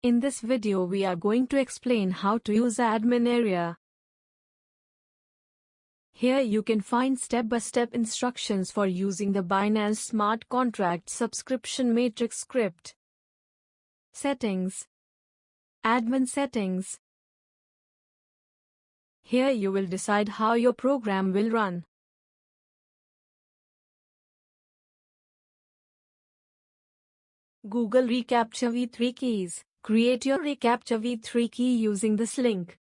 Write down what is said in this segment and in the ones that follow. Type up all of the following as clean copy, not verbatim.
In this video we are going to explain how to use admin area. Here you can find step-by-step instructions for using the Binance Smart Contract Subscription Matrix script. Settings. Admin settings. Here you will decide how your program will run. Google reCAPTCHA v3 keys. Create your reCAPTCHA v3 key using this link.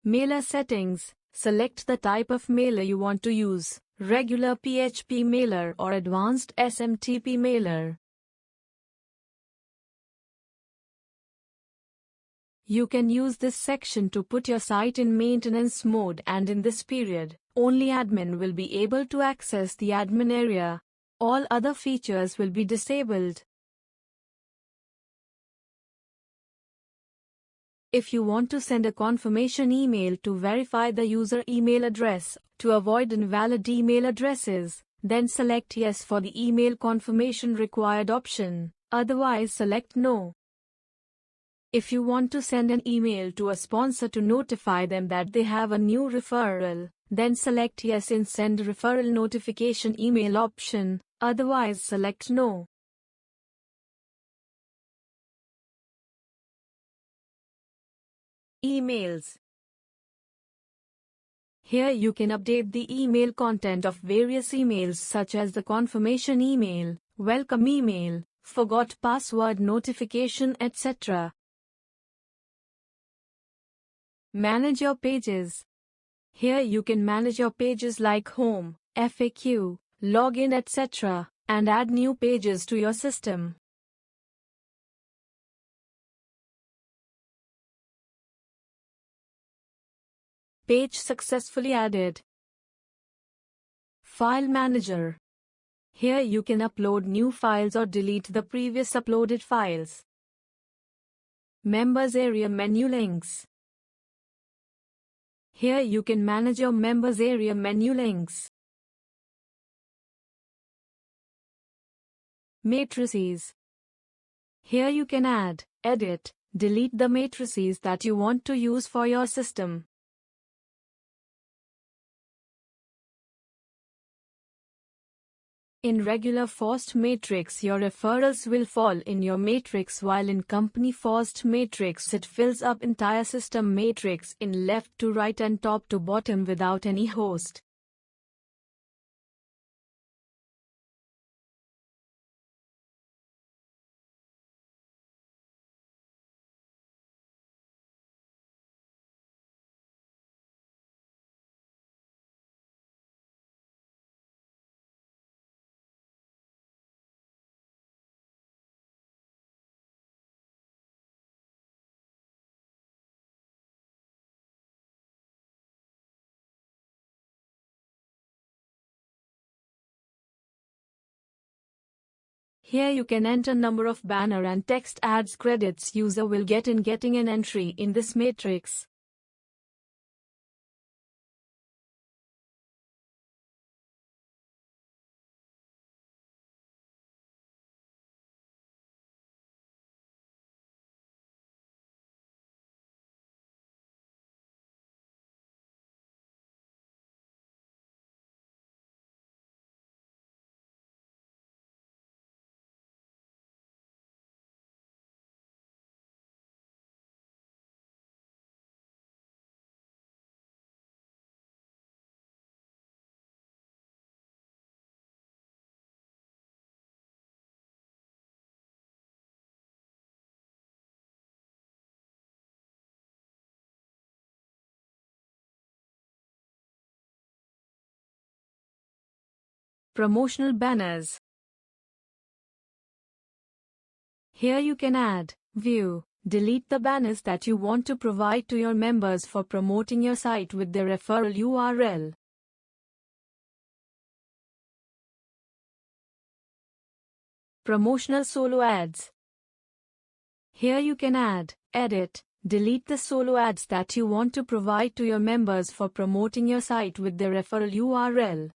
Mailer settings. Select the type of mailer you want to use, regular PHP mailer or advanced SMTP mailer. You can use this section to put your site in maintenance mode, and in this period, only admin will be able to access the admin area. All other features will be disabled. If you want to send a confirmation email to verify the user email address, to avoid invalid email addresses, then select Yes for the email confirmation required option, otherwise select No. If you want to send an email to a sponsor to notify them that they have a new referral, then select Yes in Send Referral Notification Email option, otherwise select No. Emails. Here you can update the email content of various emails such as the confirmation email, welcome email, forgot password notification, etc. Manage your pages. Here you can manage your pages like home, FAQ, login, etc., and add new pages to your system. Page successfully added. File Manager. Here you can upload new files or delete the previous uploaded files. Members Area Menu Links. Here you can manage your Members Area menu links. Matrices. Here you can add, edit, delete the matrices that you want to use for your system. In regular FOST matrix, your referrals will fall in your matrix, while in company FOST matrix it fills up entire system matrix in left to right and top to bottom without any host. Here you can enter number of banner and text ads credits user will get in getting an entry in this matrix. Promotional banners. Here you can add, view, delete the banners that you want to provide to your members for promoting your site with their referral URL. Promotional solo ads. Here you can add, edit, delete the solo ads that you want to provide to your members for promoting your site with their referral URL.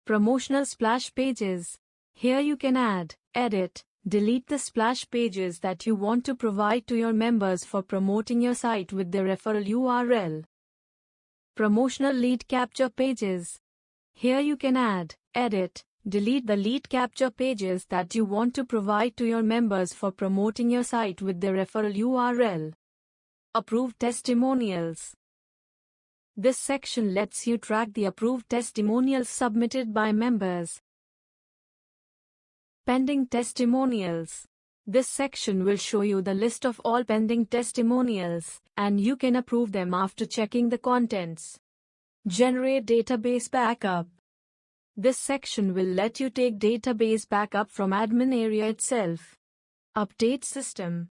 Promotional splash pages. Here you can add, edit, delete the splash pages that you want to provide to your members for promoting your site with their referral URL. Promotional lead capture pages. Here you can add, edit, delete the lead capture pages that you want to provide to your members for promoting your site with their referral URL. Approved testimonials. This section lets you track the approved testimonials submitted by members. Pending testimonials. This section will show you the list of all pending testimonials, and you can approve them after checking the contents. Generate database backup. This section will let you take database backup from admin area itself. Update system.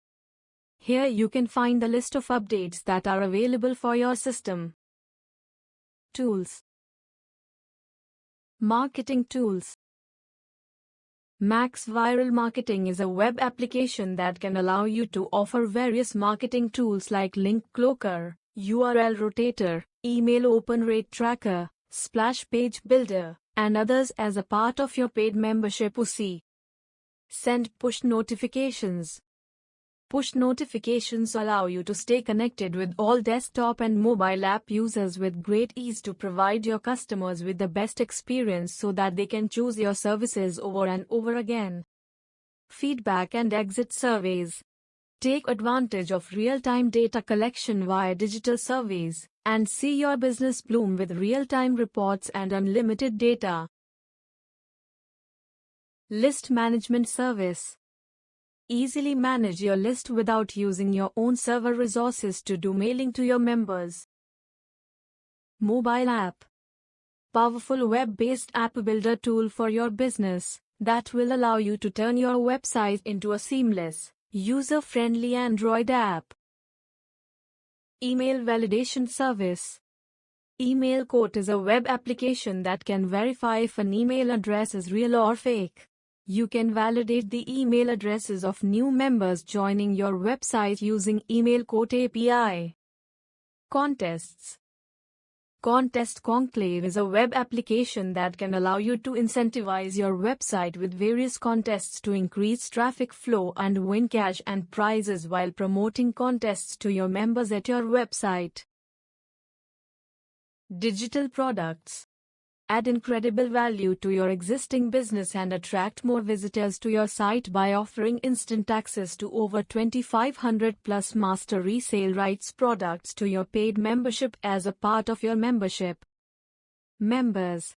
Here you can find the list of updates that are available for your system. Tools. Marketing tools. Max Viral Marketing is a web application that can allow you to offer various marketing tools like link cloaker, URL rotator, email open rate tracker, splash page builder, and others as a part of your paid membership. Send push notifications. Push notifications allow you to stay connected with all desktop and mobile app users with great ease to provide your customers with the best experience so that they can choose your services over and over again. Feedback and exit surveys. Take advantage of real-time data collection via digital surveys, and see your business bloom with real-time reports and unlimited data. List management service. Easily manage your list without using your own server resources to do mailing to your members. Mobile app. Powerful web-based app builder tool for your business that will allow you to turn your website into a seamless, user-friendly Android app. Email validation service. Email Quote is a web application that can verify if an email address is real or fake. You can validate the email addresses of new members joining your website using Email Quote API. Contests. Contest Conclave is a web application that can allow you to incentivize your website with various contests to increase traffic flow and win cash and prizes while promoting contests to your members at your website. Digital products. Add incredible value to your existing business and attract more visitors to your site by offering instant access to over 2,500 plus master resale rights products to your paid membership as a part of your membership. Members.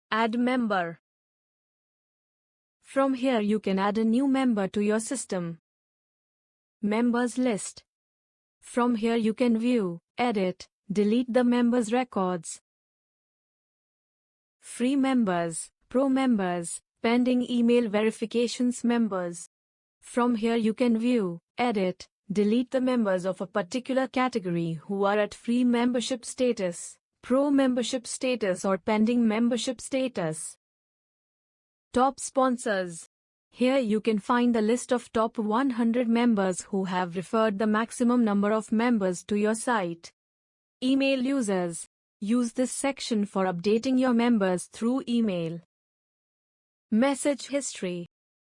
Add member. From here you can add a new member to your system. Members list. From here you can view, edit, delete the members' records. Free members, pro members, pending email verifications members. From here you can view, edit, delete the members of a particular category who are at free membership status, pro membership status or pending membership status. Top sponsors. Here you can find the list of top 100 members who have referred the maximum number of members to your site. Email users. Use this section for updating your members through email. Message history.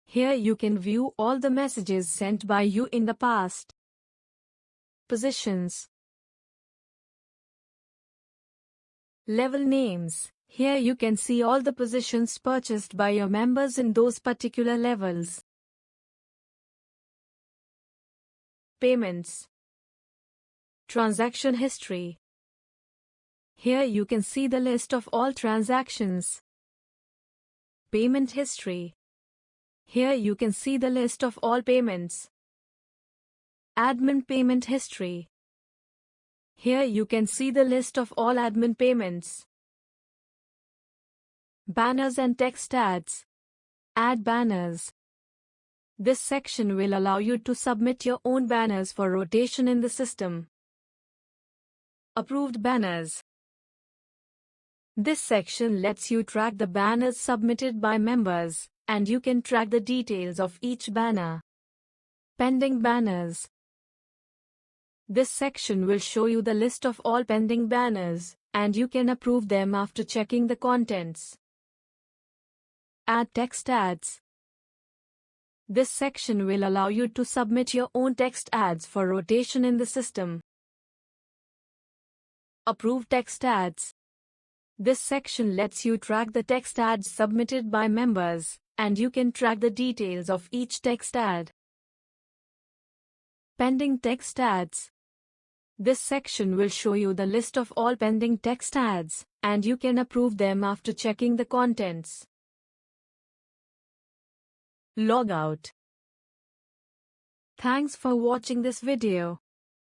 Here you can view all the messages sent by you in the past. Positions. Level names. Here you can see all the positions purchased by your members in those particular levels. Payments. Transaction history. Here you can see the list of all transactions. Payment history. Here you can see the list of all payments. Admin payment history. Here you can see the list of all admin payments. Banners and text ads. Add banners. This section will allow you to submit your own banners for rotation in the system. Approved banners. This section lets you track the banners submitted by members, and you can track the details of each banner. Pending banners. This section will show you the list of all pending banners, and you can approve them after checking the contents. Add text ads. This section will allow you to submit your own text ads for rotation in the system. Approve text ads. This section lets you track the text ads submitted by members, and you can track the details of each text ad. Pending text ads. This section will show you the list of all pending text ads, and you can approve them after checking the contents. Log out. Thanks for watching this video.